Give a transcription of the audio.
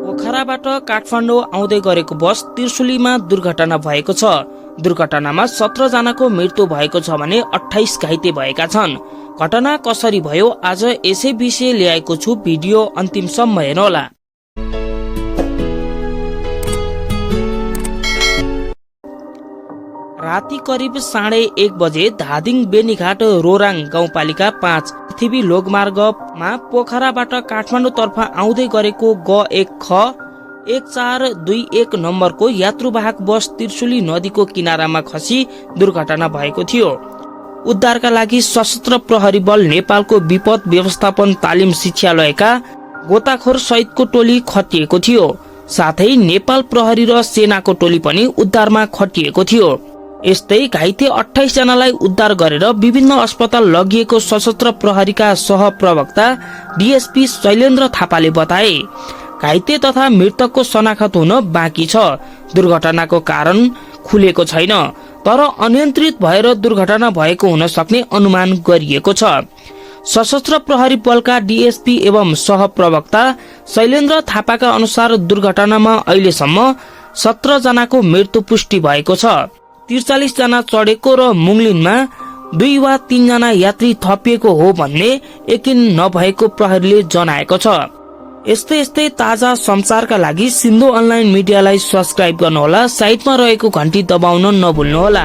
पोखराबाट काठमाडौँ आउँदै गरेको बस त्रिशुलीमा दुर्घटना भएको छ। दुर्घटनामा 17 जनाको मृत्यु भएको छ भने 28 घाइते भएका छन्। घटना कसरी भयो आज यसै विषय ल्याएको छु, भिडियो अन्तिमसम्म हेर्नुहोला। राति करिब 1:30 बजे धादिङ बेनीघाट रोराङ गाउँपालिका 5 पृथ्वी लोकमार्गमा पोखराबाट काठमाडौँ तर्फ आउँदै गरेको ग1 ख 1421 नम्बरको यात्रुवाहक बस त्रिशुली नदीको किनारामा खसी दुर्घटना भएको थियो। उद्धारका लागि सशस्त्र प्रहरी बल, नेपालको विपद व्यवस्थापन तालिम शिक्षालयका गोताखोर सहितको टोली खटिएको थियो। साथै नेपाल प्रहरी र सेनाको टोली पनि उद्धारमा खटिएको थियो। यस्तै घाइते 28 जनालाई उद्धार गरेर विभिन्न अस्पताल लगिएको सशस्त्र प्रहरीका सहप्रवक्ता डीएसपी शैलेन्द्र थापाले बताए। घाइते तथा मृतकको शनाखत हुन बाँकी छ। दुर्घटनाको कारण खुलेको छैन, तर अनियन्त्रित भएर दुर्घटना भएको हुन सक्ने अनुमान गरिएको छ। सशस्त्र प्रहरी बलका डीएसपी एवं सहप्रवक्ता शैलेन्द्र थापाका अनुसार दुर्घटनामा अहिलेसम्म 17 जनाको मृत्यु पुष्टि भएको छ। 43 जना चढेको र मुङलिनमा 2 वा 3 जना यात्री थपिएको हो भन्ने यकिन नभएको प्रहरीले जनाएको छ। यस्तै ताजा समाचारका लागि सिन्धु अनलाइन मिडियालाई सब्स्क्राइब गर्नुहोला। साइटमा रहेको घण्टी दबाउन नभुल्नुहोला।